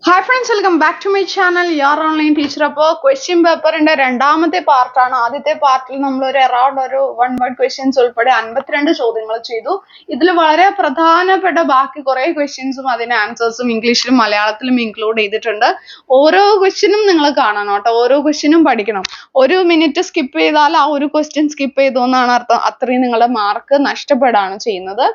Hi friends, welcome back to my channel. Your online teacher. അപ്പോൾ question പേപ്പറിന്റെ രണ്ടാമത്തെ പാർട്ടാണ്. ആദ്യത്തെ പാർട്ടിൽ നമ്മൾ ഒരു അറൗണ്ട് ഒരു 1 word questions ഉൾപ്പെടെ 52 ചോദ്യങ്ങൾ ചെയ്തു. ഇതിൽ വളരെ പ്രധാനപ്പെട്ട ബാക്കി കുറേ ക്വസ്റ്റ്യൻസും അതിന്റെ ആൻസേഴ്സും ഇംഗ്ലീഷിലും മലയാളത്തിലും ഇൻക്ലൂഡ് ചെയ്തിട്ടുണ്ട്. ഓരോ ക്വസ്റ്റ്യനും നിങ്ങൾ കാണണം കേട്ടോ. ഓരോ ക്വസ്റ്റ്യനും പഠിക്കണം. ഒരു മിനിറ്റ് സ്കിപ്പ് ചെയ്താൽ ആ ഒരു ക്വസ്റ്റ്യൻ സ്കിപ്പ് ചെയ്തു എന്നാണ് അർത്ഥം. അത്രയും നിങ്ങളുടെ മാർക്ക് നഷ്ടപ്പെടാണ് ചെയ്യുന്നത്.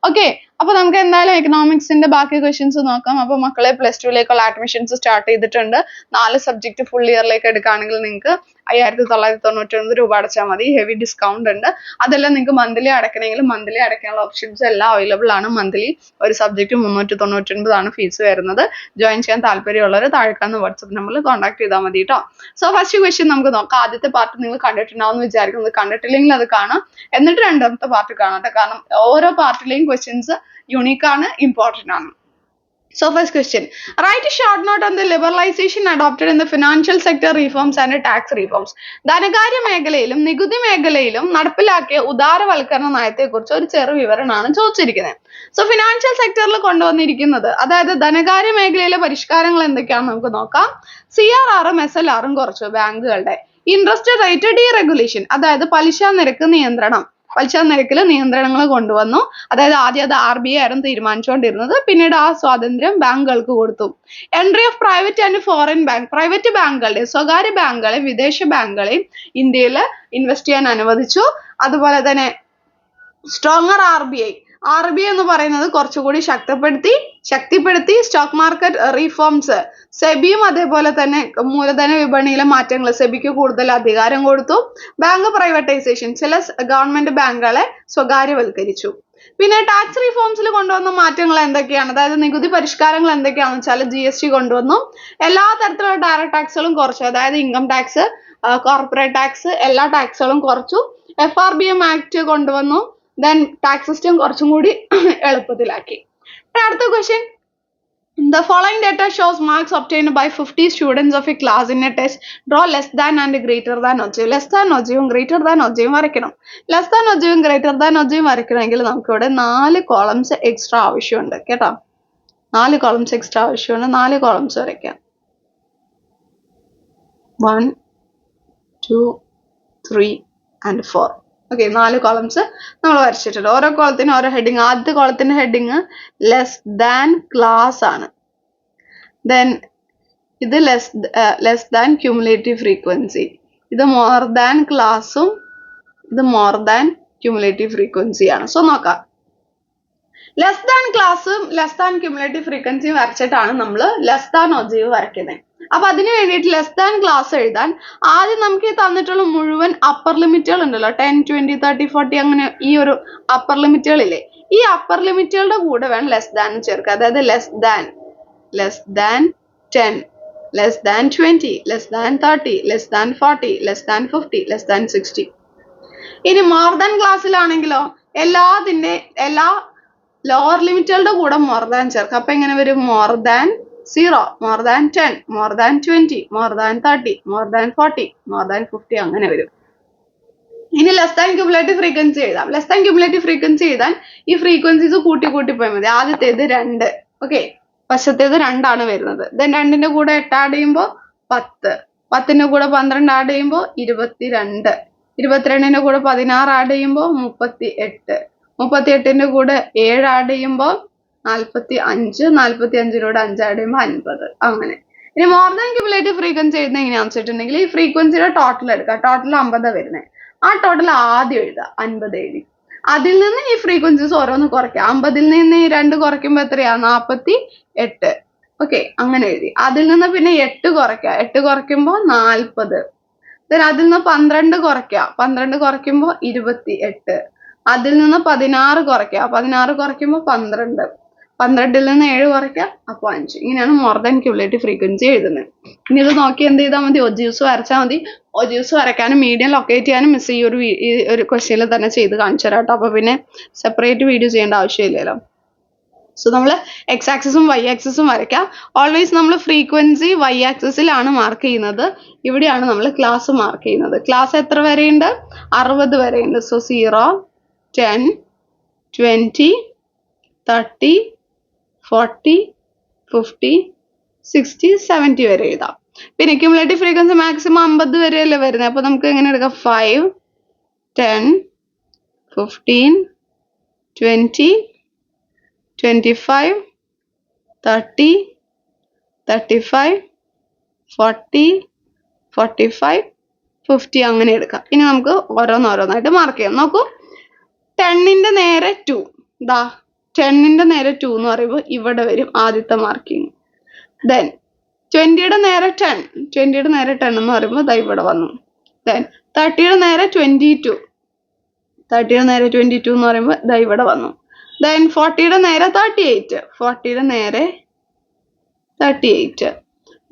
ഓക്കെ, അപ്പൊ നമുക്ക് എന്തായാലും എക്കണോമിക്സിന്റെ ബാക്കി ക്വസ്റ്റ്യൻസ് നോക്കാം. അപ്പൊ മക്കളെ +2 അഡ്മിഷൻസ് സ്റ്റാർട്ട് ചെയ്തിട്ടുണ്ട്. 4 സബ്ജക്ട് ഫുൾ ഇയറിലേക്ക് എടുക്കുകയാണെങ്കിൽ നിങ്ങൾക്ക് 5999 രൂപ അടച്ചാൽ മതി. ഹെവി ഡിസ്കൗണ്ട് ഉണ്ട്. അതെല്ലാം നിങ്ങൾക്ക് മന്ത്ലി അടയ്ക്കണമെങ്കിൽ മന്ത്ലി അടയ്ക്കാനുള്ള ഓപ്ഷൻസ് എല്ലാം അവൈലബിൾ ആണ്. മന്ത്ലി ഒരു സബ്ജക്ട് 399 ആണ് ഫീസ് വരുന്നത്. ജോയിൻ ചെയ്യാൻ താല്പര്യമുള്ളവർ താഴെക്കാന്ന് വാട്സ്ആപ്പ് നമ്പറിൽ കോൺടാക്ട് ചെയ്താൽ മതി കേട്ടോ. സോ ഫസ്റ്റ് ക്വസ്റ്റ്യൻ നമുക്ക് നോക്കാം. ആദ്യത്തെ പാർട്ട് നിങ്ങൾ കണ്ടിട്ടുണ്ടാവും വിചാരിക്കുന്നത്. കണ്ടിട്ടില്ലെങ്കിൽ അത് കാണാം, എന്നിട്ട് രണ്ടാമത്തെ പാർട്ട് കാണാം. കാരണം ഓരോ പാർട്ടിലെയും ക്വസ്റ്റ്യൻസ് യുണീക്ക് ആണ്, ഇമ്പോർട്ടന്റ് ആണ്. So first question, write a short note on the liberalization adopted in the financial sector reforms and tax reforms. ധനകാര്യ മേഖലയിലും നികുതി മേഖലയിലും നടപ്പിലാക്കിയ ഉദാരവൽക്കരണ നയത്തെക്കുറിച്ച് ഒരു ചെറു വിവരണമാണ് ചോദിച്ചിരിക്കുന്നത്. സോ ഫിനാൻഷ്യൽ സെക്ടറിൽ കൊണ്ടുവന്നിരിക്കുന്നത്, അതായത് ധനകാര്യ മേഖലയിലെ പരിഷ്കാരങ്ങൾ എന്തൊക്കെയാണെന്ന് നമുക്ക് നോക്കാം. CRRഉം SLRഉം കുറച്ചു ബാങ്കുകളുടെ. ഇൻട്രസ്റ്റ് റേറ്റ് ഡീറെഗുലേഷൻ, അതായത് പലിശ നിരക്ക് നിയന്ത്രണം. പലിശ നിരക്കിൽ നിയന്ത്രണങ്ങൾ കൊണ്ടുവന്നു. അതായത് ആദ്യം അത് RBI ആയിരുന്നു തീരുമാനിച്ചുകൊണ്ടിരുന്നത്. പിന്നീട് ആ സ്വാതന്ത്ര്യം ബാങ്കുകൾക്ക് കൊടുത്തു. Entry of private and foreign bank, private ബാങ്കുകളെ, സ്വകാര്യ ബാങ്കുകളെ, വിദേശ ബാങ്കുകളെയും ഇന്ത്യയിൽ ഇൻവെസ്റ്റ് ചെയ്യാൻ അനുവദിച്ചു. അതുപോലെ തന്നെ സ്ട്രോങ്ങർ RBI എന്ന് പറയുന്നത് കുറച്ചുകൂടി ശക്തിപ്പെടുത്തി. സ്റ്റോക്ക് മാർക്കറ്റ് റീഫോംസ്, സെബിയും അതേപോലെ തന്നെ മൂലധന വിപണിയിലെ മാറ്റങ്ങൾ, സെബിക്ക് കൂടുതൽ അധികാരം കൊടുത്തു. ബാങ്ക് പ്രൈവറ്റൈസേഷൻ, ചില ഗവൺമെന്റ് ബാങ്കുകളെ സ്വകാര്യവൽക്കരിച്ചു. പിന്നെ ടാക്സ് റീഫോംസിൽ കൊണ്ടുവന്ന മാറ്റങ്ങൾ എന്തൊക്കെയാണ്, അതായത് നികുതി പരിഷ്കാരങ്ങൾ എന്തൊക്കെയാണെന്ന് വെച്ചാൽ GST കൊണ്ടുവന്നു. എല്ലാ തരത്തിലുള്ള ഡയറക്ട് ടാക്സുകളും കുറച്ചു, അതായത് ഇൻകം ടാക്സ്, കോർപ്പറേറ്റ് ടാക്സ്, എല്ലാ ടാക്സുകളും കുറച്ചു. FRBM ആക്ട് കൊണ്ടുവന്നു. then ടാക്സ് സിസ്റ്റം കുറച്ചും കൂടി എളുപ്പത്തിലാക്കി. അടുത്ത question, the following data shows marks obtained by 50 students of a class in a test. Draw less than and greater than object. less than object greater than object വരയ്ക്കണം. less than object greater than object വരയ്ക്കണമെങ്കിൽ നമുക്ക് ഇവിടെ 4 columns extra ആവശ്യമുണ്ട് കേട്ടോ. 4 columns extra ആവശ്യമുണ്ട്. 4 columns വരയ്ക്കാം. 1 2 3 and 4. Okay, 4 columns നമ്മൾ വരച്ചിട്ടുണ്ട്. ഓരോ കോളത്തിനും ഓരോ ഹെഡിങ്. ആദ്യത്തെ കോളത്തിന്റെ ഹെഡിങ് ലെസ് ദാൻ ക്ലാസ് ആണ്. ദെൻ ഇത് ലെസ് ദാൻ ക്യുമുലേറ്റീവ് ഫ്രീക്വൻസി. ഇത് മോർ ദാൻ ക്ലാസും ഇത് മോർ ദാൻ ക്യുമുലേറ്റീവ് ഫ്രീക്വൻസി ആണ്. സോ നോക്കാം, ലെസ് ദാൻ ക്ലാസും ലെസ് ദാൻ ക്യുമുലേറ്റീവ് ഫ്രീക്വൻസിയും വരച്ചിട്ടാണ് നമ്മൾ ലെസ് ദാൻ ഒബ്ജക്റ്റീവ് വരയ്ക്കുന്നത്. അപ്പൊ അതിന് വേണ്ടിയിട്ട് ലെസ് ദാൻ ക്ലാസ് എഴുതാൻ ആദ്യം നമുക്ക് ഈ തന്നിട്ടുള്ള മുഴുവൻ അപ്പർ ലിമിറ്റുകൾ ഉണ്ടല്ലോ, 10 20 30 40 അങ്ങനെ ഈ ഒരു അപ്പർ ലിമിറ്റുകളില്ലേ, ഈ അപ്പർ ലിമിറ്റുകളുടെ കൂടെ വേണം ലെസ് ദാൻ ചേർക്കുക. അതായത് less than 10, less than 20, less than 30, less than 40, less than 50, less than 60. ഇനി മോർ ദാൻ ക്ലാസ്സിലാണെങ്കിലോ എല്ലാ ലോവർ ലിമിറ്റുകളുടെ കൂടെ മോർ ദാൻ ചേർക്കുക. അപ്പൊ എങ്ങനെ വരും? More than 0, more than 10, more than 20, more than 30, more than 40, more than 50 അങ്ങനെ വരും. ഇനി ലെസ് ദാൻ ക്യുമുലേറ്റീവ് ഫ്രീക്വൻസി എഴുതാം. ലെസ് ദാൻ ക്യുമുലേറ്റീവ് ഫ്രീക്വൻസി എഴുതാൻ ഈ ഫ്രീക്വൻസീസ് കൂട്ടി പോയാൽ മതി. ആദ്യത്തേത് 2, ഓക്കെ, ഫസ്റ്റത്തേത് 2 ആണ് വരുന്നത്. ദെൻ 2ന്റെ കൂടെ 8 ആഡ് ചെയ്യുമ്പോൾ 10, 10ന്റെ കൂടെ 12 ആഡ് ചെയ്യുമ്പോൾ 22, 22ന്റെ കൂടെ 16 ആഡ് ചെയ്യുമ്പോൾ 38, 38ന്റെ കൂടെ 7 ആഡ് ചെയ്യുമ്പോൾ 45, 45-നോട് 5 ആഡ് ചെയ്യുമ്പോൾ 50 അങ്ങനെ. ഇനി മോർ ദാൻ ക്യുമുലേറ്റീവ് ഫ്രീക്വൻസി എഴുതുന്നത് എങ്ങനെയാണെന്ന് വെച്ചിട്ടുണ്ടെങ്കിൽ ഈ ഫ്രീക്വൻസിയുടെ ടോട്ടൽ എടുക്കുക. ടോട്ടൽ 50 വരുന്നത്. ആ ടോട്ടൽ ആദ്യം എഴുതുക, 50 എഴുതി. അതിൽ നിന്ന് ഈ ഫ്രീക്വൻസീസ് ഓരോന്ന് കുറയ്ക്കുക. 50ൽ നിന്ന് ഈ 2 കുറയ്ക്കുമ്പോൾ എത്രയാ? 48. ഓക്കെ, അങ്ങനെ എഴുതി. അതിൽ നിന്ന് പിന്നെ 8 കുറയ്ക്കുക. 8 കുറയ്ക്കുമ്പോൾ 40. then അതിൽ നിന്ന് 12 കുറയ്ക്കുക. 12 കുറയ്ക്കുമ്പോൾ 28. അതിൽ നിന്ന് 16 കുറയ്ക്കുക. 16 കുറയ്ക്കുമ്പോൾ 12. 12ൽ നിന്ന് 7 കുറയ്ക്കുക, അപ്പോൾ 5. ഇങ്ങനെയാണ് മോർ ദാൻ ക്യുമുലേറ്റീവ് ഫ്രീക്വൻസി എഴുതുന്നത്. ഇനി ഇത് നോക്കി എന്ത് ചെയ്താൽ മതി? ഒബ്ജക്റ്റീവ്സ് വരച്ചാൽ മതി. ഒബ്ജക്റ്റീവ്സ് വരയ്ക്കാനും മീഡിയം ലൊക്കേറ്റ് ചെയ്യാനും മിസ് ഈ ഒരു ക്വസ്റ്റ്യനിൽ തന്നെ ചെയ്ത് കാണിച്ചു തരാം കേട്ടോ. അപ്പൊ പിന്നെ സെപ്പറേറ്റ് വീഡിയോ ചെയ്യേണ്ട ആവശ്യമില്ലല്ലോ. സോ നമ്മൾ എക്സ് ആക്സിസും വൈ ആക്സിസും വരയ്ക്കാം. ഓൾവേസ് നമ്മൾ ഫ്രീക്വൻസി വൈ ആക്സിസിലാണ് മാർക്ക് ചെയ്യുന്നത്. ഇവിടെയാണ് നമ്മൾ ക്ലാസ് മാർക്ക് ചെയ്യുന്നത്. ക്ലാസ് എത്ര വരെയുണ്ട്? 60 വരെയുണ്ട്. സോ 0, 10, 20, 30, 40, 50, 60, 70 വരെ എഴുതാം. പിന്നെ ക്യുമുലേറ്റീവ് ഫ്രീക്വൻസി മാക്സിമം 50 വരെയല്ലേ വരുന്നത്. അപ്പൊ നമുക്ക് എങ്ങനെ എടുക്കാം? 5, 10, 15, 20, 25, 30, 35, 40, 45, 50 അങ്ങനെ എടുക്കാം. ഇനി നമുക്ക് ഓരോന്നോരോന്നായിട്ട് മാർക്ക് ചെയ്യാം. നോക്കൂ, 10ന്റെ നേരെ 2, ദാ 10ന്റെ നേരെ 2 എന്ന് പറയുമ്പോൾ ഇവിടെ വരും ആദ്യത്തെ മാർക്കിങ്. ദെൻ 20യുടെ നേരെ 10, 20യുടെ നേരെ 10 എന്ന് പറയുമ്പോൾ ദാ ഇവിടെ വന്നു. ദെൻ 30യുടെ നേരെ 22, 30യുടെ നേരെ 22 എന്ന് പറയുമ്പോൾ ദാ ഇവിടെ വന്നു. ദെൻ 40യുടെ നേരെ 38, 40യുടെ നേരെ 38.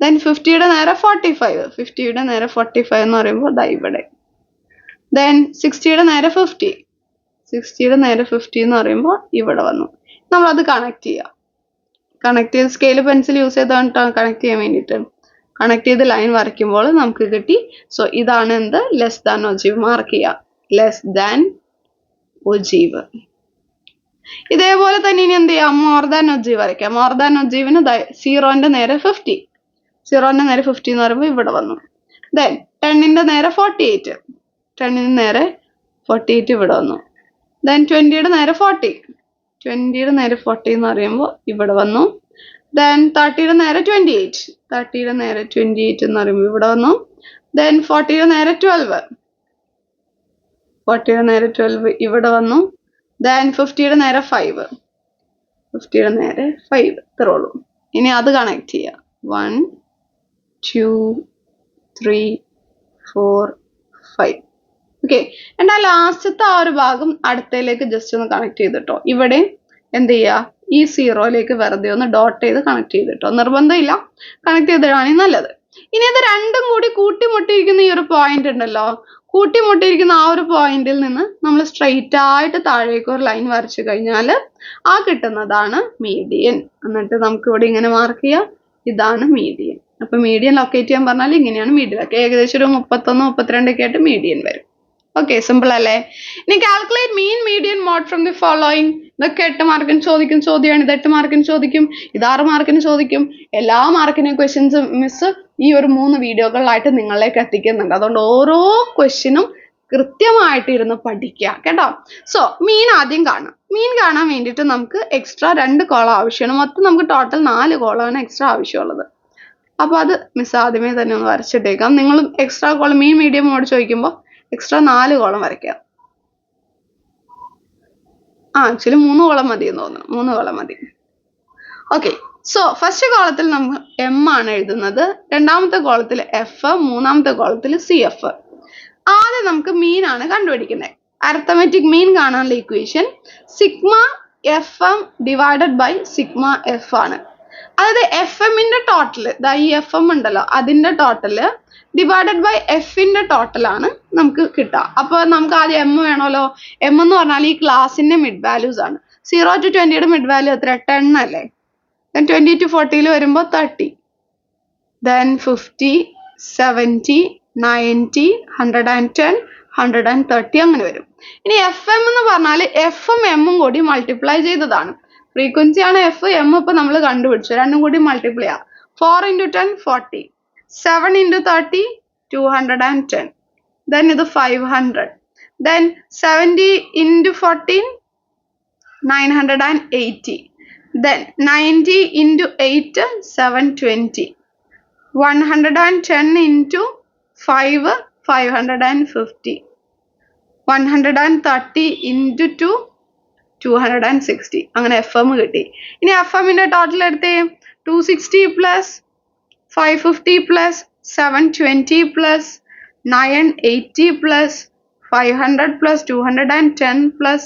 ദെൻ 50യുടെ നേരെ 45, 50യുടെ നേരെ 45 എന്ന് പറയുമ്പോൾ ദാ ഇവിടെ. ദെൻ 60യുടെ നേരെ 50, 60യുടെ നേരെ 50 എന്ന് പറയുമ്പോൾ ഇവിടെ വന്നു. നമ്മളത് കണക്ട് ചെയ്യുക. കണക്ട് ചെയ്ത് സ്കെയിൽ പെൻസിൽ യൂസ് ചെയ്താണ് കണക്ട് ചെയ്യാൻ വേണ്ടിയിട്ട്. കണക്ട് ചെയ്ത് ലൈൻ വരയ്ക്കുമ്പോൾ നമുക്ക് കിട്ടി. സോ ഇതാണ് എന്ത്? Less than ogive. മാർക്ക് ചെയ്യുക, ലെസ് ദാൻ ഒജീവ്. ഇതേപോലെ തന്നെ ഇനി എന്ത് ചെയ്യാം? മോർ ദാൻ ഒജീവ് വരയ്ക്കാം. മോർ ദാൻ ഒജീവിന് 0ന്റെ നേരെ 50, 0ന്റെ നേരെ 50 എന്ന് പറയുമ്പോൾ ഇവിടെ വന്നു. ദെൻ 10ന്റെ നേരെ 48, 10ന്റെ നേരെ 48 ഇവിടെ വന്നു. ദെൻ 20യുടെ നേരെ 40, 20യുടെ നേരെ 40 എന്ന് പറയുമ്പോൾ ഇവിടെ വന്നു. ദെൻ 30യുടെ നേരെ 28, 30യുടെ നേരെ 28 എന്ന് പറയുമ്പോൾ ഇവിടെ വന്നു. ദെൻ 40യുടെ നേരെ 12, 40യുടെ നേരെ 12 ഇവിടെ വന്നു. ദെൻ 50യുടെ നേരെ 5, 50യുടെ നേരെ 5 ഇത്രേ ഉള്ളൂ. ഇനി അത് കണക്ട് ചെയ്യുക. 1, 2, 3, 4, 5. ഓക്കെ, എൻ്റെ ലാസ്റ്റത്തെ ആ ഒരു ഭാഗം അടുത്തയിലേക്ക് ജസ്റ്റ് ഒന്ന് കണക്ട് ചെയ്തിട്ടോ. ഇവിടെ എന്ത് ചെയ്യുക? ഈ 0യിലേക്ക് വെറുതെ ഒന്ന് ഡോട്ട് ചെയ്ത് കണക്ട് ചെയ്തിട്ടോ. നിർബന്ധമില്ല, കണക്ട് ചെയ്തിടാണ് നല്ലത്. ഇനി ഇത് രണ്ടും കൂടി കൂട്ടിമുട്ടിയിരിക്കുന്ന ഈ ഒരു പോയിന്റ് ഉണ്ടല്ലോ, കൂട്ടിമുട്ടിയിരിക്കുന്ന ആ ഒരു പോയിന്റിൽ നിന്ന് നമ്മൾ സ്ട്രെയിറ്റ് ആയിട്ട് താഴേക്ക് ഒരു ലൈൻ വരച്ചു കഴിഞ്ഞാൽ ആ കിട്ടുന്നതാണ് മീഡിയൻ. എന്നിട്ട് നമുക്ക് ഇവിടെ ഇങ്ങനെ മാർക്ക് ചെയ്യാം, ഇതാണ് മീഡിയൻ. അപ്പൊ മീഡിയൻ ലൊക്കേറ്റ് ചെയ്യാൻ പറഞ്ഞാൽ ഇങ്ങനെയാണ് മീഡിയൻ. ഏകദേശം ഒരു 31, 32 ഒക്കെ ആയിട്ട് മീഡിയൻ വരും. ഓക്കെ, സിമ്പിൾ അല്ലേ? ഇനി calculate mean median mode from the following. ഇതൊക്കെ 8 മാർക്കിന് ചോദിക്കുന്ന ചോദ്യമാണ്. ഇത് 8 മാർക്കിന് ചോദിക്കും, ഇത് 6 മാർക്കിന് ചോദിക്കും. എല്ലാ മാർക്കിനും ക്വസ്റ്റ്യൻസ് മിസ് ഈ ഒരു 3 വീഡിയോകളിലായിട്ട് നിങ്ങളിലേക്ക് എത്തിക്കുന്നുണ്ട്. അതുകൊണ്ട് ഓരോ ക്വസ്റ്റ്യനും കൃത്യമായിട്ട് ഇരുന്ന് പഠിക്കുക കേട്ടോ. സോ മീൻ ആദ്യം കാണാം. മീൻ കാണാൻ വേണ്ടിയിട്ട് നമുക്ക് എക്സ്ട്രാ 2 കോളം ആവശ്യമാണ്. മൊത്തം നമുക്ക് ടോട്ടൽ 4 കോളമാണ് എക്സ്ട്രാ ആവശ്യമുള്ളത്. അപ്പോൾ അത് മിസ് ആദ്യമേ തന്നെ ഒന്ന് വരച്ചിട്ടേക്കാം. നിങ്ങൾ extra column mean medium mode ചോദിക്കുമ്പോൾ എക്സ്ട്രാ 4 കോളം വരയ്ക്കാം. ആക്ച്വലി 3 കോളം മതി എന്ന് തോന്നുന്നു. 3 കോളം മതി. ഓക്കെ, സോ ഫസ്റ്റ് കോളത്തിൽ നമ്മൾ എം ആണ് എഴുതുന്നത്, രണ്ടാമത്തെ കോളത്തിൽ എഫ്, മൂന്നാമത്തെ കോളത്തിൽ സി എഫ്. ആദ്യം നമുക്ക് മീൻ ആണ് കണ്ടുപിടിക്കുന്നത്. അരിത്തമെറ്റിക് മീൻ കാണാനുള്ള equation sigma F M divided by sigma F ആണ്. അതായത് എഫ് എമ്മിന്റെ ടോട്ടൽ, ഈ എഫ് എം ഉണ്ടല്ലോ അതിന്റെ ടോട്ടല് ഡിവൈഡഡ് ബൈ എഫിന്റെ ടോട്ടൽ ആണ് നമുക്ക് കിട്ടുക. അപ്പൊ നമുക്ക് ആദ്യം എം വേണമല്ലോ. എം എന്ന് പറഞ്ഞാൽ ഈ ക്ലാസിന്റെ മിഡ് വാല്യൂസ് ആണ്. 0 to 20യുടെ മിഡ് വാല്യൂ എത്ര? 10 അല്ലേ? ദെൻ 20 to 40 വരുമ്പോൾ 30, ദെൻ 50, 70, 90, 110, 130 അങ്ങനെ വരും. ഇനി എഫ് എം എന്ന് പറഞ്ഞാൽ എഫും എമ്മും കൂടി മൾട്ടിപ്ലൈ ചെയ്തതാണ്. ഫ്രീക്വൻസി ആണ് എഫ്, എം ഇപ്പൊ നമ്മൾ കണ്ടുപിടിച്ചു. രണ്ടും കൂടി മൾട്ടിപ്ലൈ ചെയ്യാം. 4 into 10, 40. 7 into 30, 210. Then ഇത് 500. Then 70 into 14, 980. Then 90 into 8, 720. 110 into 5, 550. 130 into 2, 260. അങ്ങനെ എഫ് എം കിട്ടി. ഇനി എഫ് എമ്മിന്റെ ടോട്ടൽ എടുത്തേ. 260 plus 550 plus 720 plus 980 plus 500 plus 210 plus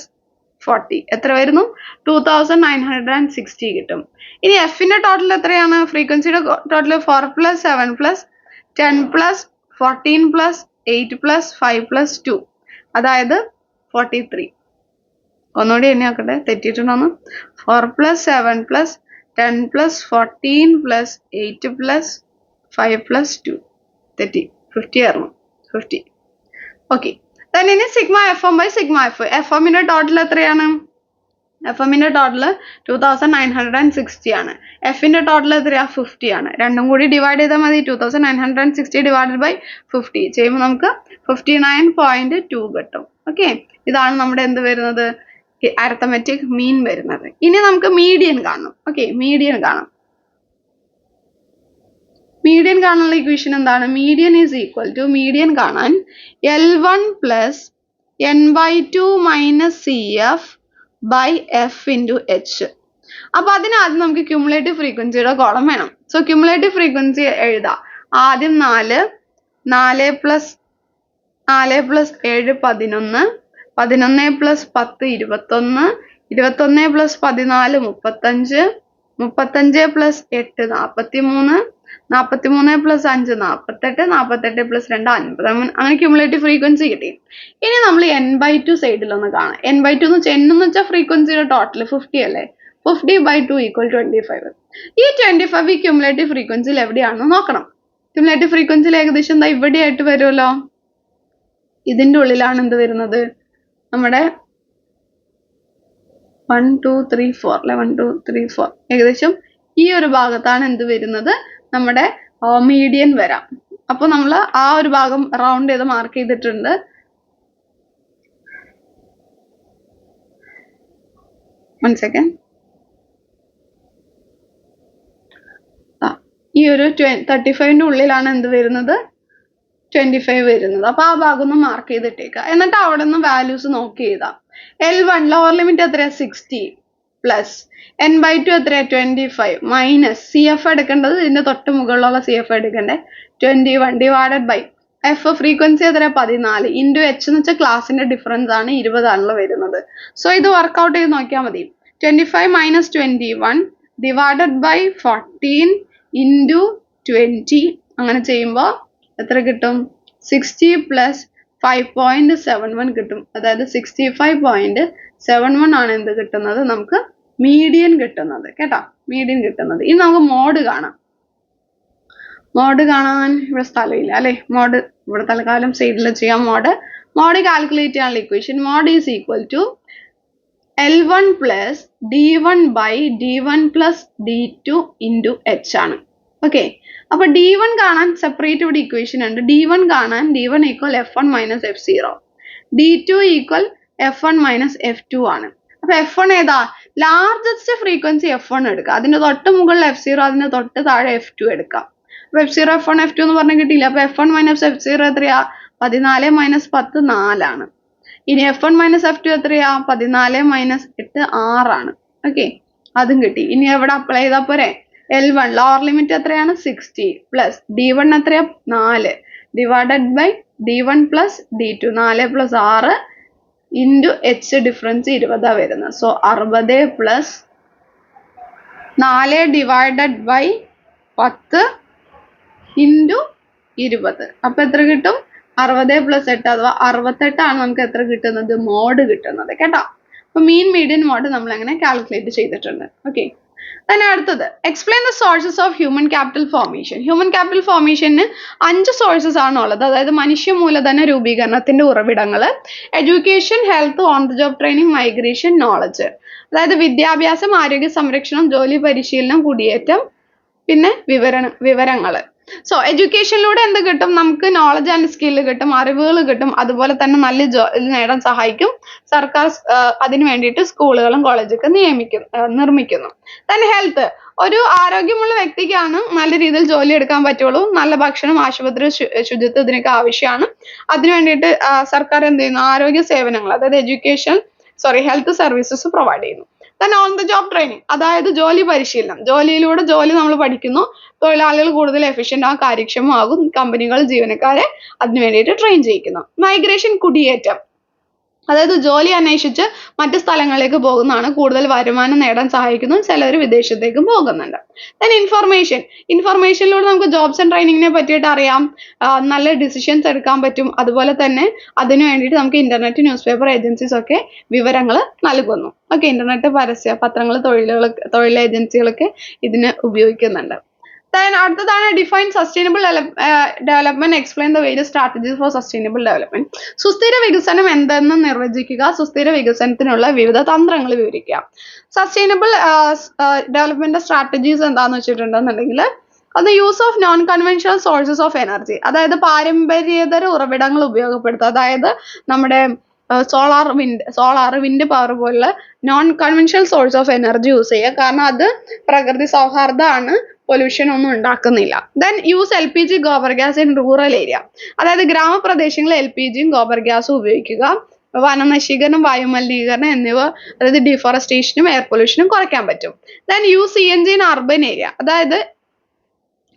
40 എത്ര വരുന്നു? 2960 കിട്ടും. ഇനി എഫിന്റെ ടോട്ടൽ എത്രയാണ്? ഫ്രീക്വൻസിയുടെ total 4 plus 7 plus 10 plus 14 plus 8 plus 5 plus 2, അതായത് 43. ഒന്നുകൂടി എന്നെ നോക്കട്ടെ, തെറ്റിയിട്ടുണ്ടോന്ന്. 4 plus 7 plus 10 plus 14 plus 8 plus 5 plus 2, തെറ്റി. 50 ആയിരുന്നു. 50. ഓക്കെ, ഇനി sigma F M by sigma F. F എമ്മിന്റെ ടോട്ടൽ എത്രയാണ്? എഫ്എമ്മിന്റെ ടോട്ടൽ 2960 ആണ്. എഫിന്റെ ടോട്ടൽ എത്രയാ 50 ആണ്. രണ്ടും കൂടി ഡിവൈഡ് ചെയ്താൽ മതി. 2960 ഡിവൈഡഡ് ബൈ 50 ചെയ്യുമ്പോൾ നമുക്ക് 59.2 കിട്ടും. ഓക്കെ, ഇതാണ് നമ്മുടെ എന്ത് വരുന്നത്, അരിത്തമെറ്റിക് മീൻ വരുന്നത്. ഇനി നമുക്ക് മീഡിയൻ കാണണം. ഓക്കെ, മീഡിയൻ കാണാം. മീഡിയൻ കാണാനുള്ള ഇക്വേഷൻ എന്താണ്? Median is equal to, median കാണാൻ L1 plus n/2 minus CF by F into H. അപ്പൊ അതിനാദ്യം നമുക്ക് ക്യുമുലേറ്റീവ് ഫ്രീക്വൻസിയുടെ കോളം വേണം. സോ ക്യുമുലേറ്റീവ് ഫ്രീക്വൻസി എഴുതാം. ആദ്യം 4 plus 7 11 11 plus 10 21 21 plus 14 35 35 plus 8 43 43 plus 5 48 48 plus 2 50. അങ്ങനെ ക്യുമുലേറ്റീവ് ഫ്രീക്വൻസി കിട്ടി. ഇനി നമ്മൾ n/2 സൈഡിൽ ഒന്ന് കാണാം. n/2 എന്ന് വെച്ചാൽ n എന്ന് വെച്ചാൽ ഫ്രീക്വൻസിയുടെ ടോട്ടൽ 50 അല്ലേ. 50/2 = 25. ഈ 25 ഈ ക്യുമുലേറ്റീവ് ഫ്രീക്വൻസിയിൽ എവിടെയാണെന്ന് നോക്കണം. ക്യുമുലേറ്റീവ് ഫ്രീക്വൻസിയിൽ ഏകദേശം എന്താ ഇവിടെ ആയിട്ട് വരുമല്ലോ. ഇതിന്റെ ഉള്ളിലാണ് എന്ത് വരുന്നത്, നമ്മുടെ 1 2 3 4 അല്ലെ, 1 2 3 4 ഏകദേശം ഈ ഒരു ഭാഗത്താണ് എന്ത് വരുന്നത്, നമ്മുടെ മീഡിയൻ വരാം. അപ്പൊ നമ്മൾ ആ ഒരു ഭാഗം റൗണ്ട് ചെയ്ത് മാർക്ക് ചെയ്തിട്ടുണ്ട്. One second. ഈ ഒരു 35ന്റെ ഉള്ളിലാണ് എന്ത് വരുന്നത്, 25 വരുന്നത്. അപ്പൊ ആ ഭാഗം ഒന്ന് മാർക്ക് ചെയ്തിട്ടേക്കുക. എന്നിട്ട് അവിടെ നിന്ന് വാല്യൂസ് നോക്കി ചെയ്താം. L1 ലോവർ ലിമിറ്റ് എത്രയാ 60 പ്ലസ് n/2 എത്രയാ 25 മൈനസ് CF എടുക്കേണ്ടത് ഇതിന്റെ തൊട്ട് മുകളിലുള്ള CF എടുക്കണ്ടേ 21 ഡിവൈഡഡ് ബൈ F ഫ്രീക്വൻസി എത്രയാ 14 ഇൻറ്റു H എന്ന് വെച്ചാൽ ക്ലാസിന്റെ ഡിഫറൻസ് ആണ് 20 ആണല്ലോ വരുന്നത്. സോ ഇത് വർക്ക്ഔട്ട് ചെയ്ത് നോക്കിയാൽ മതി. 25 മൈനസ് 21 ഡിവൈഡഡ് ബൈ 14 ഇൻറ്റു 20 അങ്ങനെ ചെയ്യുമ്പോൾ എത്ര കിട്ടും, 60 പ്ലസ് 5.71 കിട്ടും. അതായത് 65.71 ആണ് എന്ത് കിട്ടുന്നത്, നമുക്ക് മീഡിയൻ കിട്ടുന്നത്. കേട്ടോ, മീഡിയൻ കിട്ടുന്നത്. ഇനി നമുക്ക് മോഡ് കാണാം. മോഡ് കാണാൻ ഇവിടെ സ്ഥലമില്ല അല്ലെ. മോഡ് ഇവിടെ തൽക്കാലം സൈഡിൽ ചെയ്യാം. മോഡ് കാൽക്കുലേറ്റ് ചെയ്യാനുള്ള equation mode is equal to L1 plus D1 by D1 plus D2 into H ആണ്. ഓക്കെ, അപ്പൊ D1 കാണാൻ സെപ്പറേറ്റ് ഇവിടെ ഇക്വേഷൻ ഉണ്ട്. D1 കാണാൻ D1 equal F1 minus F0, D2 equal F1 minus F2 ആണ്. അപ്പൊ F1 ഏതാ, ലാർജസ്റ്റ് ഫ്രീക്വൻസി F1 എടുക്കുക. അതിന്റെ തൊട്ട് മുകളിൽ F0, അതിന്റെ തൊട്ട് താഴെ F2 എടുക്കാം. അപ്പൊ F0 F1 F2 എന്ന് പറഞ്ഞാൽ കിട്ടിയില്ല. അപ്പൊ F1 മൈനസ് F0 എത്രയാ, 14 മൈനസ് 10 4 ആണ്. ഇനി F1 മൈനസ് F2 എത്രയാ, 14 മൈനസ് 8 6 ആണ്. ഓക്കെ, അതും കിട്ടി. ഇനി എവിടെ അപ്ലൈ ചെയ്താൽ പോരെ, L1 ലോവർ ലിമിറ്റ് എത്രയാണ് 60 പ്ലസ് D1 എത്രയാ 4 divided by D1 plus D2 4 plus 6 into H difference 20 വരുന്നത്. So 60 plus 4 divided by 10 into 20. അപ്പൊ എത്ര കിട്ടും, 60 പ്ലസ് 8 അഥവാ 68 ആണ് നമുക്ക് എത്ര കിട്ടുന്നത്, മോഡ് കിട്ടുന്നത്. കേട്ടോ, അപ്പൊ മീൻ മീഡിയൻ മോഡ് നമ്മൾ എങ്ങനെ കാൽക്കുലേറ്റ് ചെയ്തിട്ടുണ്ട്. ഓക്കെ, അതിന് അടുത്തത് explain the sources of human capital formation. Human capital ഫോർമേഷന് 5 സോഴ്സസ് ആണ് ഉള്ളത്. അതായത് മനുഷ്യ മൂലധന രൂപീകരണത്തിന്റെ ഉറവിടങ്ങൾ education, health, on the job training, migration, knowledge. അതായത് വിദ്യാഭ്യാസം, ആരോഗ്യ സംരക്ഷണം, ജോലി പരിശീലനം, കുടിയേറ്റം, പിന്നെ വിവരങ്ങൾ. സോ എഡ്യൂക്കേഷനിലൂടെ എന്ത് കിട്ടും, നമുക്ക് നോളജ് ആൻഡ് സ്കില്ല് കിട്ടും, അറിവുകൾ കിട്ടും. അതുപോലെ തന്നെ നല്ല ജോലി നേടാൻ സഹായിക്കും. സർക്കാർ അതിന് വേണ്ടിയിട്ട് സ്കൂളുകളും കോളേജൊക്കെ നിർമ്മിക്കുന്നു. തന്നെ ഹെൽത്ത്, ഒരു ആരോഗ്യമുള്ള വ്യക്തിക്കാണ് നല്ല രീതിയിൽ ജോലി എടുക്കാൻ പറ്റുള്ളൂ. നല്ല ഭക്ഷണം, ആശുപത്രി ശുചിത്വം ഇതിനൊക്കെ ആവശ്യമാണ്. അതിനു വേണ്ടിയിട്ട് സർക്കാർ എന്ത് ചെയ്യുന്നു, ആരോഗ്യ സേവനങ്ങൾ അതായത് ഹെൽത്ത് സർവീസസ് പ്രൊവൈഡ് ചെയ്യുന്നു. തന്നെ ഓൺ ദ ജോബ് ട്രെയിനിങ്, അതായത് ജോലി പരിശീലനം. ജോലിയിലൂടെ ജോലി നമ്മൾ പഠിക്കുന്നു, തൊഴിലാളികൾ കൂടുതൽ എഫിഷ്യന്റ് ആകും, കാര്യക്ഷമമാകും, കമ്പനികൾ ജീവനക്കാരെ അതിനു വേണ്ടിയിട്ട് ട്രെയിൻ ചെയ്യിക്കുന്നു. മൈഗ്രേഷൻ, കുടിയേറ്റം, അതായത് ജോലി അന്വേഷിച്ച് മറ്റു സ്ഥലങ്ങളിലേക്ക് പോകുന്നതാണ്, കൂടുതൽ വരുമാനം നേടാൻ സഹായിക്കുന്നു, ചിലർ വിദേശത്തേക്കും പോകുന്നുണ്ട്. ദെൻ ഇൻഫർമേഷനിലൂടെ നമുക്ക് ജോബ്സ് ആൻഡ് ട്രെയിനിങ്ങിനെ പറ്റിയിട്ട് അറിയാം, നല്ല ഡിസിഷൻസ് എടുക്കാൻ പറ്റും. അതുപോലെ തന്നെ അതിനു വേണ്ടിയിട്ട് നമുക്ക് ഇന്റർനെറ്റ്, ന്യൂസ് പേപ്പർ ഏജൻസീസ് ഒക്കെ വിവരങ്ങൾ നൽകുന്നു. ഓക്കെ, ഇന്റർനെറ്റ്, പത്രങ്ങൾ, തൊഴിൽ ഏജൻസികളൊക്കെ ഇതിന് ഉപയോഗിക്കുന്നുണ്ട്. അടുത്തതാണ് define sustainable development, explain the various strategies four sustainable development. സുസ്ഥിര വികസനം എന്തെന്ന് നിർവചിക്കുക, സുസ്ഥിര വികസനത്തിനുള്ള വിവിധ തന്ത്രങ്ങൾ വിവരിക്കുക. സസ്റ്റൈനബിൾ ഡെവലപ്മെന്റ് സ്ട്രാറ്റജീസ് എന്താന്ന് വെച്ചിട്ടുണ്ടെന്നുണ്ടെങ്കിൽ അത് use of non conventional sources of energy, അതായത് പാരമ്പര്യേതര ഉറവിടങ്ങൾ ഉപയോഗപ്പെടുത്തുക. അതായത് നമ്മുടെ വിൻഡ് പവർ പോലുള്ള non conventional source of energy use ചെയ്യുക. കാരണം അത് പ്രകൃതി സൗഹാർദ്ദമാണ്, പൊല്യൂഷൻ ഒന്നും ഉണ്ടാക്കുന്നില്ല. Then use LPG gobar gas in rural area, അതായത് ഗ്രാമപ്രദേശങ്ങളിൽ LPGയും ഗോബർ ഗ്യാസും ഉപയോഗിക്കുക. വനനശീകരണം, വായുമലിനീകരണം എന്നിവ, അതായത് ഡിഫോറസ്റ്റേഷനും എയർ പൊല്യൂഷനും കുറയ്ക്കാൻ പറ്റും. Then use CNG in urban area, അതായത്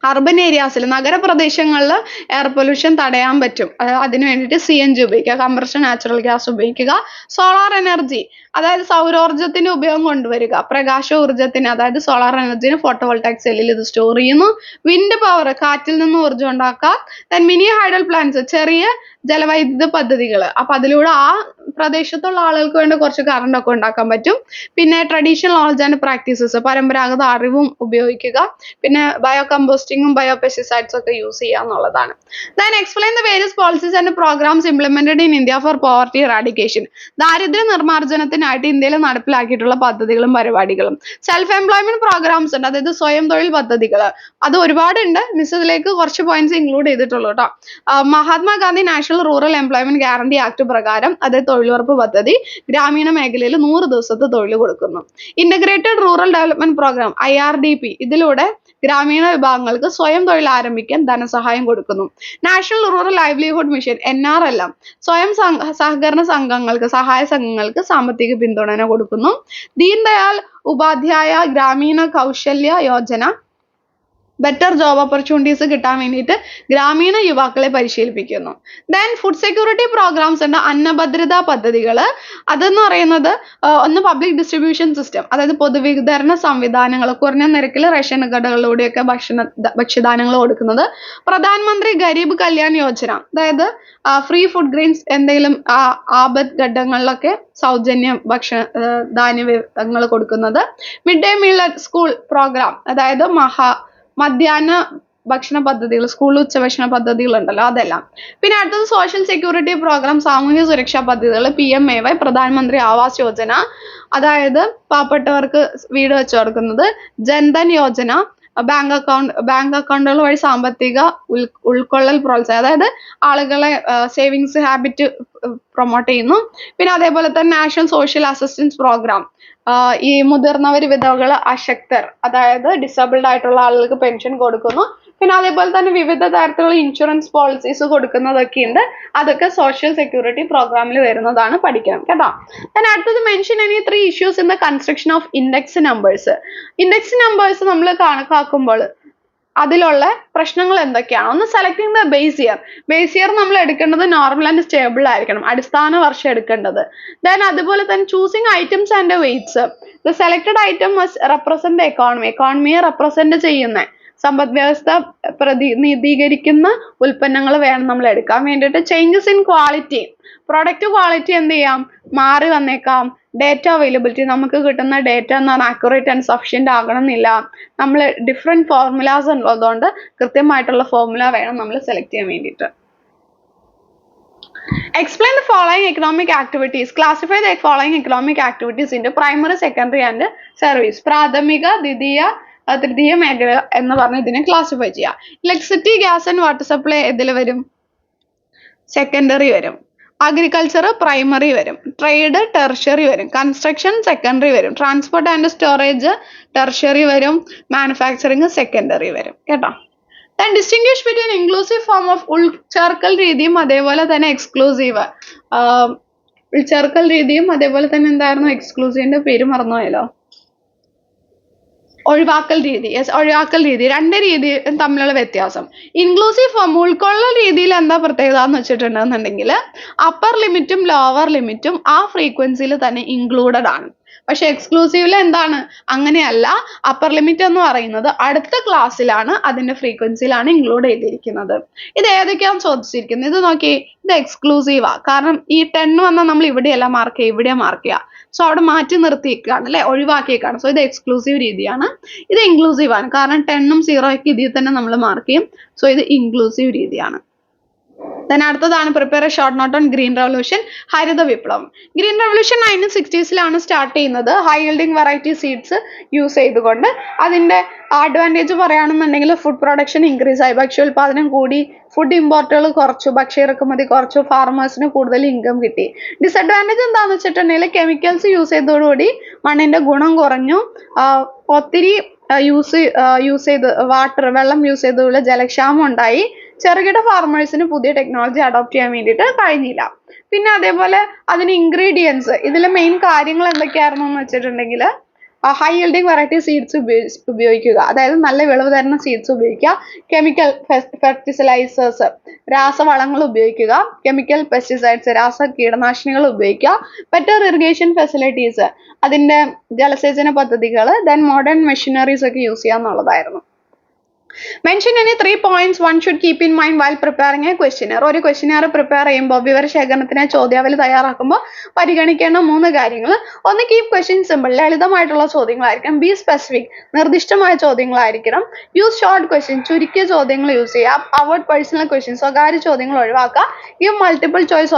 അർബൻ ഏരിയാസിൽ നഗരപ്രദേശങ്ങളിൽ എയർ പൊല്യൂഷൻ തടയാൻ പറ്റും. അതിന് വേണ്ടിയിട്ട് CNG ഉപയോഗിക്കുക, കംപ്രഷൻ നാച്ചുറൽ ഗ്യാസ് ഉപയോഗിക്കുക. സോളാർ എനർജി, അതായത് സൗരോർജ്ജത്തിന് ഉപയോഗം കൊണ്ടുവരിക. പ്രകാശോർജ്ജത്തിന്, അതായത് സോളാർ എനർജിന് ഫോട്ടോവോൾട്ടായിക് സെല്ലിൽ ഇത് സ്റ്റോർ ചെയ്യുന്നു. വിൻഡ് പവർ, കാറ്റിൽ നിന്ന് ഊർജ്ജം ഉണ്ടാക്കാം. ദെൻ മിനി ഹൈഡൽ പ്ലാന്റ്സ്, ചെറിയ ജലവൈദ്യുത പദ്ധതികൾ. അപ്പൊ അതിലൂടെ ആ പ്രദേശത്തുള്ള ആളുകൾക്ക് വേണ്ടി കുറച്ച് കറണ്ട് ഒക്കെ ഉണ്ടാക്കാൻ പറ്റും. പിന്നെ ട്രഡീഷണൽ നോളജ് ആൻഡ് പ്രാക്ടീസസ്, പരമ്പരാഗത അറിവും ഉപയോഗിക്കുക. പിന്നെ ബയോ കമ്പോസ്റ്റിങ്ങും ബയോ പെസ്റ്റിസൈഡ്സ് ഒക്കെ യൂസ് ചെയ്യുക എന്നുള്ളതാണ്. Then explain the various policies and programmes implemented in India for poverty eradication, ദാരിദ്ര്യ നിർമ്മാർജ്ജനത്തിനായിട്ട് ഇന്ത്യയിൽ നടപ്പിലാക്കിയിട്ടുള്ള പദ്ധതികളും പരിപാടികളും. സെൽഫ് എംപ്ലോയ്മെന്റ് പ്രോഗ്രാംസ് ഉണ്ട്, അതായത് സ്വയം തൊഴിൽ പദ്ധതികൾ. അത് ഒരുപാടുണ്ട്, മിസ് ഇതിലേക്ക് കുറച്ച് പോയിന്റ്സ് ഇൻക്ലൂഡ് ചെയ്തിട്ടുള്ളൂ കേട്ടോ. Mahatma Gandhi national rural employment guarantee act പ്രകാരം, അതായത് തൊഴിലുറപ്പ് പദ്ധതി, ഗ്രാമീണ മേഖലയിൽ 100 ദിവസത്തെ തൊഴിൽ കൊടുക്കുന്നു. Integrated rural development programme IRDP, ഇതിലൂടെ ഗ്രാമീണ വിഭാഗങ്ങൾക്ക് സ്വയം തൊഴിൽ ആരംഭിക്കാൻ ധനസഹായം കൊടുക്കുന്നു. National rural livelihood mission NRLM, സ്വയം സഹകരണ സംഘങ്ങൾക്ക്, സഹായ സംഘങ്ങൾക്ക് സാമ്പത്തിക പിന്തുണ കൊടുക്കുന്നു. ദീൻ ദയാൽ ഉപാധ്യായ ഗ്രാമീണ Kaushalya Yojana, better job opportunities കിട്ടാൻ വേണ്ടിയിട്ട് ഗ്രാമീണ യുവാക്കളെ പരിശീലിപ്പിക്കുന്നു. ദെൻ ഫുഡ് സെക്യൂരിറ്റി പ്രോഗ്രാംസ് ഉണ്ട്, അന്നഭദ്രതാ പദ്ധതികൾ. അതെന്ന് പറയുന്നത് ഒന്ന് പബ്ലിക് ഡിസ്ട്രിബ്യൂഷൻ സിസ്റ്റം, അതായത് പൊതുവിതരണ സംവിധാനങ്ങൾ, കുറഞ്ഞ നിരക്കിൽ റേഷൻ കടകളിലൂടെയൊക്കെ ഭക്ഷ്യധാന്യങ്ങൾ കൊടുക്കുന്നത്. പ്രധാനമന്ത്രി ഗരീബ് കല്യാൺ യോജന, അതായത് ഫ്രീ ഫുഡ് ഗ്രെയിൻസ്, എന്തെങ്കിലും ആപത് ഘട്ടങ്ങളിലൊക്കെ സൗജന്യ ധാന്യങ്ങൾ കൊടുക്കുന്നത്. Mid day meal school programme, അതായത് മധ്യാഹ്ന ഭക്ഷണ പദ്ധതികൾ, സ്കൂളിൽ ഉച്ചഭക്ഷണ പദ്ധതികൾ ഉണ്ടല്ലോ, അതെല്ലാം. പിന്നെ അടുത്തത് സോഷ്യൽ സെക്യൂരിറ്റി പ്രോഗ്രാം, സാമൂഹ്യ സുരക്ഷാ പദ്ധതികൾ, PMAY, പ്രധാനമന്ത്രി ആവാസ് യോജന, അതായത് പാവപ്പെട്ടവർക്ക് വീട് വെച്ച് കൊടുക്കുന്നത്. ജൻധൻ യോജന, ബാങ്ക് അക്കൗണ്ടുകൾ വഴി സാമ്പത്തിക ഉൾക്കൊള്ളൽ പ്രോത്സാഹനം, അതായത് ആളുകളെ സേവിങ്സ് ഹാബിറ്റ് പ്രൊമോട്ട് ചെയ്യുന്നു. പിന്നെ അതേപോലെ തന്നെ നാഷണൽ സോഷ്യൽ അസിസ്റ്റൻസ് പ്രോഗ്രാം, ഈ മുതിർന്നവർ, വിധവകൾ, അശക്തർ, അതായത് ഡിസേബിൾഡ് ആയിട്ടുള്ള ആളുകൾക്ക് പെൻഷൻ കൊടുക്കുന്നു. പിന്നെ അതേപോലെ തന്നെ വിവിധ തരത്തിലുള്ള ഇൻഷുറൻസ് പോളിസീസ് കൊടുക്കുന്നതൊക്കെ ഉണ്ട്. അതൊക്കെ സോഷ്യൽ സെക്യൂരിറ്റി പ്രോഗ്രാമിൽ വരുന്നതാണ്, പഠിക്കണം കേട്ടോ. then അടുത്തത് mention any 3 issues in the construction of index numbers. Index numbers നമ്മൾ കണക്കാക്കുമ്പോൾ അതിലുള്ള പ്രശ്നങ്ങൾ എന്തൊക്കെയാണ്? ഒന്ന് selecting the base year. Base year നമ്മൾ എടുക്കേണ്ടത് നോർമൽ ആൻഡ് സ്റ്റേബിൾ ആയിരിക്കണം, അടിസ്ഥാന വർഷം എടുക്കേണ്ടത്. ദെൻ അതുപോലെ തന്നെ choosing items and weights. The selected item must represent economy, എക്കോണമിയെ റെപ്രസെന്റ് ചെയ്യുന്ന, സമ്പദ് വ്യവസ്ഥ പ്രതിനിധീകരിക്കുന്ന ഉൽപ്പന്നങ്ങൾ വേണം നമ്മൾ എടുക്കാൻ വേണ്ടിയിട്ട്. Changes in quality, product quality എന്ത് ചെയ്യാം, മാറി വന്നേക്കാം. ഡേറ്റ അവൈലബിലിറ്റി, നമുക്ക് കിട്ടുന്ന ഡേറ്റ എന്ന് പറഞ്ഞാൽ അക്യുറേറ്റ് ആൻഡ് സഫിഷ്യന്റ് ആകണമെന്നില്ല. നമ്മൾ ഡിഫറെന്റ് ഫോർമുലാസ് ഉള്ളതുകൊണ്ട് കൃത്യമായിട്ടുള്ള ഫോർമുല വേണം നമ്മൾ സെലക്ട് ചെയ്യാൻ വേണ്ടിയിട്ട്. Explain the following economic activities. Classify the following economic activities into primary, secondary and service. പ്രാഥമിക, ദ്വിതീയ, തൃതീയ മേഖല എന്ന് പറഞ്ഞ് ഇതിനെ ക്ലാസിഫൈ ചെയ്യാം. Electricity, gas and water supply ഇതിൽ വരും, സെക്കൻഡറി വരും. അഗ്രികൾച്ചർ പ്രൈമറി വരും. ട്രേഡ് ടെർഷ്യറി വരും. കൺസ്ട്രക്ഷൻ സെക്കൻഡറി വരും. ട്രാൻസ്പോർട്ട് ആൻഡ് സ്റ്റോറേജ് ടെർഷ്യറി വരും. മാനുഫാക്ചറിങ് സെക്കൻഡറി വരും കേട്ടോ. then distinguish between inclusive form of ഉൾച്ചേർക്കൽ രീതിയും അതേപോലെ തന്നെ എക്സ്ക്ലൂസീവ്. ഉൾച്ചേർക്കൽ രീതിയും അതേപോലെ തന്നെ എന്തായിരുന്നു എക്സ്ക്ലൂസീവിന്റെ പേര് മറന്നുപോയല്ലോ, ഒഴിവാക്കൽ രീതി. ഒഴിവാക്കൽ രീതി, രണ്ട് രീതി തമ്മിലുള്ള വ്യത്യാസം. ഇൻക്ലൂസീവ് ഫോം, ഉൾക്കൊള്ളൽ രീതിയിൽ എന്താ പ്രത്യേകത എന്ന് വെച്ചിട്ടുണ്ടെന്നുണ്ടെങ്കിൽ അപ്പർ ലിമിറ്റും ലോവർ ലിമിറ്റും ആ ഫ്രീക്വൻസിയിൽ തന്നെ ഇൻക്ലൂഡഡ് ആണ്. പക്ഷെ എക്സ്ക്ലൂസീവിൽ എന്താണ് അങ്ങനെയല്ല. അപ്പർ ലിമിറ്റ് എന്ന് പറയുന്നത് അടുത്ത ക്ലാസ്സിലാണ് അതിന്റെ ഫ്രീക്വൻസിയിലാണ് ഇൻക്ലൂഡ് ചെയ്തിരിക്കുന്നത്. ഇത് ഏതൊക്കെയാണ് ചോദിച്ചിരിക്കുന്നത്? ഇത് നോക്കി, ഇത് എക്സ്ക്ലൂസീവാ. കാരണം ഈ 10 വന്നാൽ നമ്മൾ ഇവിടെയല്ല മാർക്ക് ചെയ്യുക, ഇവിടെ മാർക്ക് ചെയ്യുക. സോ അവിടെ മാറ്റി നിർത്തിയേക്കാണ് അല്ലെ, ഒഴിവാക്കിയേക്കാണ്. സോ ഇത് എക്സ്ക്ലൂസീവ് രീതിയാണ്. ഇത് ഇൻക്ലൂസീവ് ആണ്. കാരണം 10ഉം 0 ഇതിൽ തന്നെ നമ്മൾ മാർക്ക് ചെയ്യും. സോ ഇത് ഇൻക്ലൂസീവ് രീതിയാണ്. Then അടുത്തതാണ് prepare a short note on green revolution, ഹരിത വിപ്ലവം. ഗ്രീൻ റവല്യൂഷൻ 1960s സ്റ്റാർട്ട് ചെയ്യുന്നത് high yielding variety seeds use ചെയ്തുകൊണ്ട്. അതിന്റെ അഡ്വാൻറ്റേജ് പറയുകയാണെന്നുണ്ടെങ്കിൽ ഫുഡ് പ്രൊഡക്ഷൻ ഇൻക്രീസ് ആയി, ഭക്ഷ്യോൽപാദനം കൂടി, ഫുഡ് ഇമ്പോർട്ടുകൾ കുറച്ചു, ഭക്ഷ്യ ഇറക്കുമതി കുറച്ചു, ഫാർമേഴ്സിന് കൂടുതൽ ഇൻകം കിട്ടി. ഡിസഡ്വാൻറ്റേജ് എന്താണെന്ന് വെച്ചിട്ടുണ്ടെങ്കിൽ കെമിക്കൽസ് യൂസ് ചെയ്തതോടുകൂടി മണ്ണിന്റെ ഗുണം കുറഞ്ഞു, ഒത്തിരി യൂസ് ചെയ്ത് വെള്ളം യൂസ് ചെയ്തതുപോലെ ജലക്ഷാമം ഉണ്ടായി, ചെറുകിട ഫാർമേഴ്സിന് പുതിയ ടെക്നോളജി അഡോപ്റ്റ് ചെയ്യാൻ വേണ്ടിയിട്ട് കഴിഞ്ഞില്ല. പിന്നെ അതേപോലെ അതിന് ഇൻഗ്രീഡിയൻസ്, ഇതിലെ മെയിൻ കാര്യങ്ങൾ എന്തൊക്കെയായിരുന്നു എന്ന് വെച്ചിട്ടുണ്ടെങ്കിൽ ഹൈ യീൽഡിംഗ് വെറൈറ്റി സീഡ്സ് ഉപയോഗിക്കുക, അതായത് നല്ല വിളവ് തരുന്ന സീഡ്സ് ഉപയോഗിക്കുക, കെമിക്കൽ ഫെർട്ടിലൈസേഴ്സ് രാസവളങ്ങൾ ഉപയോഗിക്കുക, കെമിക്കൽ പെസ്റ്റിസൈഡ്സ് രാസ കീടനാശിനികൾ ഉപയോഗിക്കുക, ബെറ്റർ ഇറിഗേഷൻ ഫെസിലിറ്റീസ് അതിന്റെ ജലസേചന പദ്ധതികൾ, ദെൻ മോഡേൺ മെഷീനറീസ് ഒക്കെ യൂസ് ചെയ്യുക എന്നുള്ളതായിരുന്നു. Mention any 3 points one should keep in mind while preparing a questionnaire. ഒരു questionnaire പ്രിപ്പയർ ചെയ്യുമ്പോൾ, വിവരശേഖരണത്തിന് ചോദ്യാവലി തയ്യാറാക്കുമ്പോൾ പരിഗണിക്കേണ്ട 3 കാര്യങ്ങൾ. ഒന്ന്, കീപ് ക്വസ്റ്റ്യൻ സിമ്പിൾ, ലളിതമായിട്ടുള്ള ചോദ്യങ്ങളായിരിക്കണം. ബി സ്പെസിഫിക്, നിർദ്ദിഷ്ടമായ ചോദ്യങ്ങളായിരിക്കണം. യൂസ് ഷോർട്ട് ക്വസ്റ്റ്യൻ, ചുരുക്കിയ ചോദ്യങ്ങൾ യൂസ് ചെയ്യുക. അവോയ്ഡ് പേഴ്സണൽ ക്വസ്റ്റ്യൻ, സ്വകാര്യ ചോദ്യങ്ങൾ ഒഴിവാക്കുക. ഗിവ് മൾട്ടിപ്പിൾ ചോയ്സ്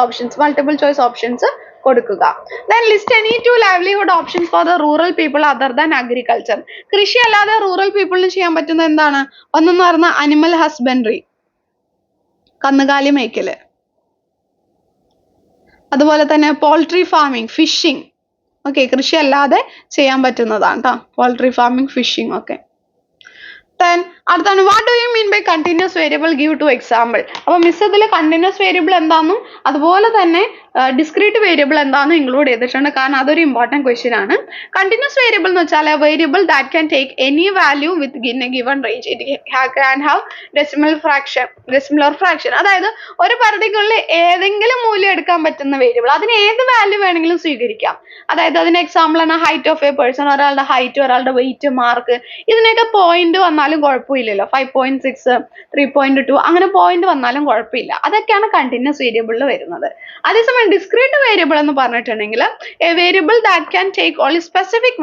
ഓപ്ഷൻസ് കൊടുക്കുക. Then list any 2 livelihood options for the rural people other than agriculture. കൃഷി അല്ലാതെ റൂറൽ പീപ്പിളിന് ചെയ്യാൻ പറ്റുന്ന എന്താണ്? ഒന്നെന്ന് പറഞ്ഞാൽ അനിമൽ ഹസ്ബൻഡറി, കന്നുകാലി മേയ്ക്കല്, അതുപോലെ തന്നെ പോൾട്രി ഫാമിംഗ്, ഫിഷിംഗ്. ഓക്കെ, കൃഷി അല്ലാതെ ചെയ്യാൻ പറ്റുന്നതാണ് കേട്ടോ, പോൾട്രി ഫാമിംഗ്, ഫിഷിംഗ് ഒക്കെ. Then അടുത്താണ് what do you mean by continuous variable, give 2 example. അപ്പൊ മിസ് ഇതിൽ കണ്ടിന്യൂസ് വേരിയബിൾ എന്താണെന്നും അതുപോലെ തന്നെ ഡിസ്ക്രീറ്റ് വേരിയബിൾ എന്താണെന്നും ഇൻക്ലൂഡ് ചെയ്തിട്ടുണ്ട്. കാരണം അതൊരു ഇമ്പോർട്ടൻറ്റ് ക്വസ്റ്റ്യൻ ആണ്. കണ്ടിന്യൂസ് വേരിയബിൾ എന്ന് വെച്ചാൽ variable that can take any value within a given range. It can have decimal or fraction. അതായത് ഒരു പരിധിക്കുള്ളിൽ ഏതെങ്കിലും മൂല്യം എടുക്കാൻ പറ്റുന്ന വേരിയബിൾ, അതിന് ഏത് വാല്യൂ വേണമെങ്കിലും സ്വീകരിക്കാം. അതായത് അതിന് എക്സാമ്പിൾ ആണ് ഹൈറ്റ് ഓഫ് എ പേഴ്സൺ, ഒരാളുടെ ഹൈറ്റ്, ഒരാളുടെ വെയിറ്റ്, മാർക്ക്. ഇതിനൊക്കെ പോയിന്റ് വന്നാലും കുഴപ്പമില്ലല്ലോ. 5.6, 3.2 അങ്ങനെ പോയിന്റ് വന്നാലും കുഴപ്പമില്ല. അതൊക്കെയാണ് കണ്ടിന്യൂസ് വേരിയബിളിൽ വരുന്നത്. അതേസമയം ഡിസ്ക്രീറ്റ് വേരിയബിൾ എന്ന് പറഞ്ഞിട്ടുണ്ടെങ്കിൽ A variable that can take only specific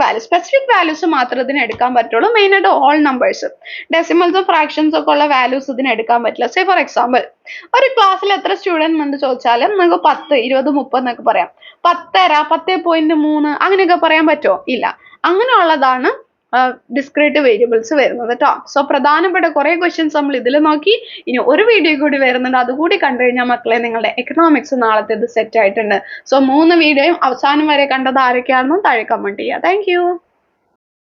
values മാത്രമേ ഇതിന് എടുക്കാൻ പറ്റുള്ളൂ. മെയിൻ ആയിട്ട് ഓൾ നമ്പേഴ്സ്, ഡെസിമൽസും ഫ്രാക്ഷൻസും ഒക്കെ ഉള്ള വാല്യൂസ് ഇതിന് എടുക്കാൻ പറ്റില്ല. സേ ഫോർ എക്സാമ്പിൾ, ഒരു ക്ലാസ്സിൽ എത്ര സ്റ്റുഡൻറ് ഉണ്ട് ചോദിച്ചാലും നമുക്ക് 10, 20, 30 എന്നൊക്കെ പറയാം. 10.5, 10.3 അങ്ങനെയൊക്കെ പറയാൻ പറ്റുമോ? ഇല്ല. അങ്ങനെയുള്ളതാണ് ഡിസ്ക്രീറ്റ് വേരിയബിൾസ് വരുന്നത് കേട്ടോ. സോ പ്രധാനപ്പെട്ട കുറെ ക്വസ്റ്റ്യൻസ് നമ്മൾ ഇതിൽ നോക്കി. ഇനി ഒരു വീഡിയോ കൂടി വരുന്നുണ്ട്, അതുകൂടി കണ്ടു കഴിഞ്ഞാൽ മക്കളെ നിങ്ങളുടെ എക്കണോമിക്സ് നാളത്തേത് സെറ്റ് ആയിട്ടുണ്ട്. സോ 3 വീഡിയോയും അവസാനം വരെ കണ്ടത് ആരൊക്കെയാണെന്നും താഴെ കമന്റ് ചെയ്യുക. താങ്ക്